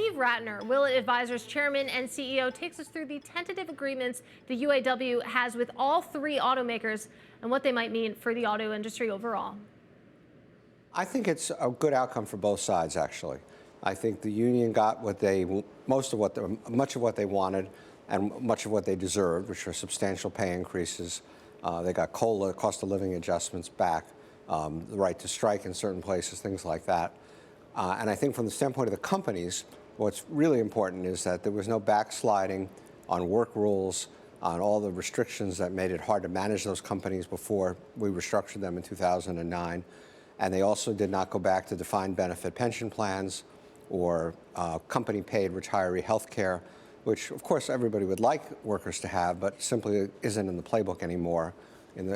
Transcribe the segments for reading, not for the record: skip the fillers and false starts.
Steve Rattner, Willett Advisors Chairman and CEO, takes us through the tentative agreements the UAW has with all three automakers and what they might mean for the auto industry overall. I think it's a good outcome for both sides, actually. I think the union got much of what they wanted and much of what they deserved, which are substantial pay increases. They got COLA, cost of living adjustments back, the right to strike in certain places, things like that. And I think from the standpoint of the companies, what's really important is that there was no backsliding on work rules, on all the restrictions that made it hard to manage those companies before we restructured them in 2009. And they also did not go back to defined benefit pension plans or company-paid retiree health care, which, of course, everybody would like workers to have, but simply isn't in the playbook anymore in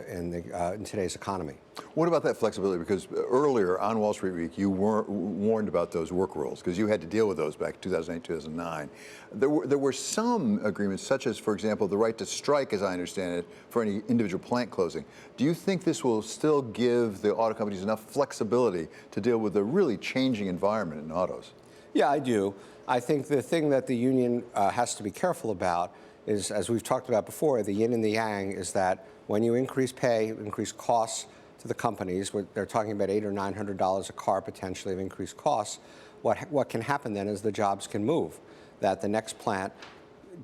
today's economy. What about that flexibility? Because earlier on Wall Street Week, you warned about those work rules because you had to deal with those back in 2008, 2009. There were some agreements, such as, for example, the right to strike, as I understand it, for any individual plant closing. Do you think this will still give the auto companies enough flexibility to deal with the really changing environment in autos? Yeah, I do. I think the thing that the union has to be careful about is, as we've talked about before, the yin and the yang is that when you increase pay, increase costs to the companies, they're talking about $800 or $900 a car potentially of increased costs, what can happen then is the jobs can move, that the next plant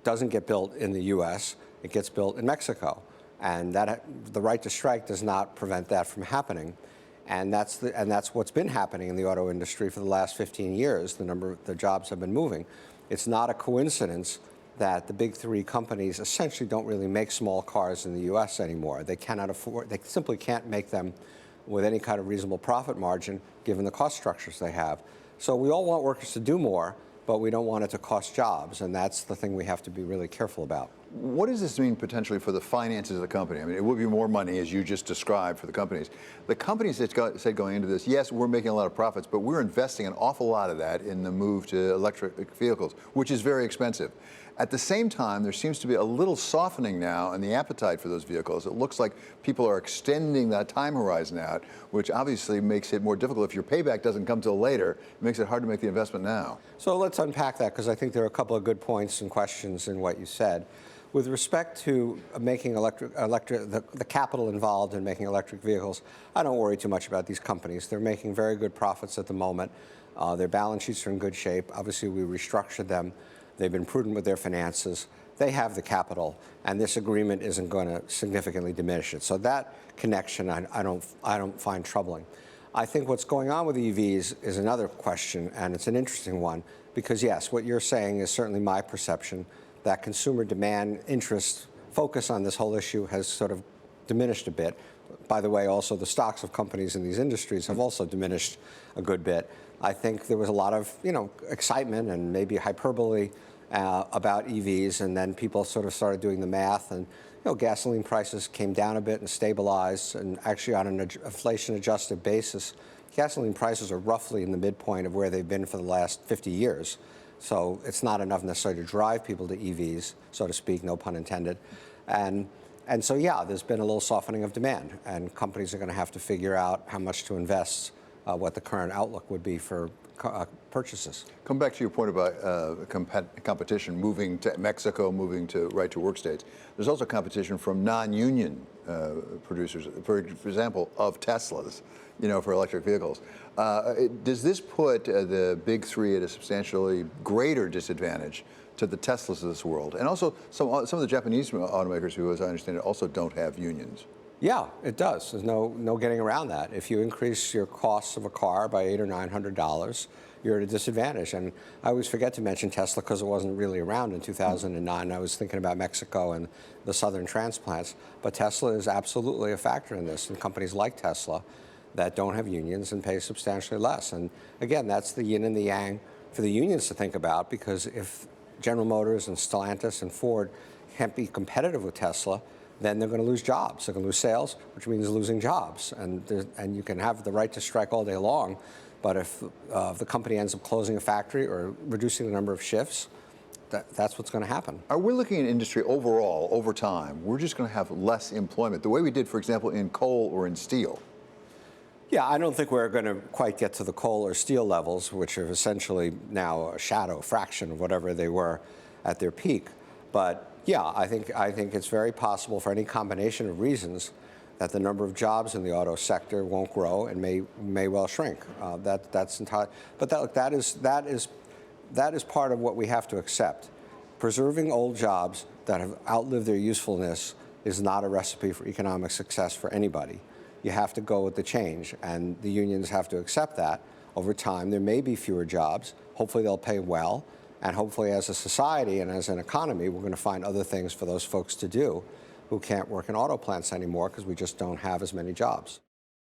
doesn't get built in the U.S., it gets built in Mexico. And that the right to strike does not prevent that from happening. And that's what's been happening in the auto industry for the last 15 years. The jobs have been moving. It's not a coincidence that the big three companies essentially don't really make small cars in the U.S. anymore. They cannot afford, they simply can't make them with any kind of reasonable profit margin given the cost structures they have. So we all want workers to do more, but we don't want it to cost jobs, and that's the thing we have to be really careful about. What does this mean potentially for the finances of the company? I mean, it will be more money, as you just described, for the companies. The companies that said going into this, yes, we're making a lot of profits, but we're investing an awful lot of that in the move to electric vehicles, which is very expensive. At the same time, there seems to be a little softening now in the appetite for those vehicles. It looks like people are extending that time horizon out, which obviously makes it more difficult. If your payback doesn't come till later, it makes it hard to make the investment now. So let's unpack that, because I think there are a couple of good points and questions in what you said. With respect to making the capital involved in making electric vehicles, I don't worry too much about these companies. They're making very good profits at the moment. Their balance sheets are in good shape. Obviously, we restructured them. They've been prudent with their finances. They have the capital, and this agreement isn't going to significantly diminish it. So that connection, I don't find troubling. I think what's going on with EVs is another question, and it's an interesting one, because yes, what you're saying is certainly my perception, that consumer demand, interest, focus on this whole issue has sort of diminished a bit. By the way, also the stocks of companies in these industries have also diminished a good bit. I think there was a lot of, excitement and maybe hyperbole about EVs, and then people sort of started doing the math, and gasoline prices came down a bit and stabilized, and actually on an inflation-adjusted basis, gasoline prices are roughly in the midpoint of where they've been for the last 50 years. So it's not enough necessarily to drive people to EVs, so to speak, no pun intended. And so, yeah, there's been a little softening of demand, and companies are going to have to figure out how much to invest, what the current outlook would be for purchases. Come back to your point about competition, moving to Mexico, moving to right-to-work states. There's also competition from non-union producers, for example, of Teslas, for electric vehicles. Does this put the big three at a substantially greater disadvantage to the Teslas of this world? And also some of the Japanese automakers who, as I understand it, also don't have unions. Yeah, it does. There's no getting around that. If you increase your costs of a car by $800 or $900, you're at a disadvantage. And I always forget to mention Tesla because it wasn't really around in 2009. I was thinking about Mexico and the southern transplants. But Tesla is absolutely a factor in this, and companies like Tesla that don't have unions and pay substantially less. And again, that's the yin and the yang for the unions to think about, because if General Motors and Stellantis and Ford can't be competitive with Tesla, then they're going to lose jobs. They're going to lose sales, which means losing jobs. And you can have the right to strike all day long, but if the company ends up closing a factory or reducing the number of shifts, that's what's going to happen. Are we looking at industry overall, over time, we're just going to have less employment, the way we did, for example, in coal or in steel? Yeah, I don't think we're going to quite get to the coal or steel levels, which are essentially now a shadow fraction of whatever they were at their peak. But yeah, I think it's very possible for any combination of reasons that the number of jobs in the auto sector won't grow and may well shrink. That's entirely. But that is part of what we have to accept. Preserving old jobs that have outlived their usefulness is not a recipe for economic success for anybody. You have to go with the change, and the unions have to accept that. Over time, there may be fewer jobs. Hopefully, they'll pay well, and hopefully, as a society and as an economy, we're going to find other things for those folks to do who can't work in auto plants anymore because we just don't have as many jobs.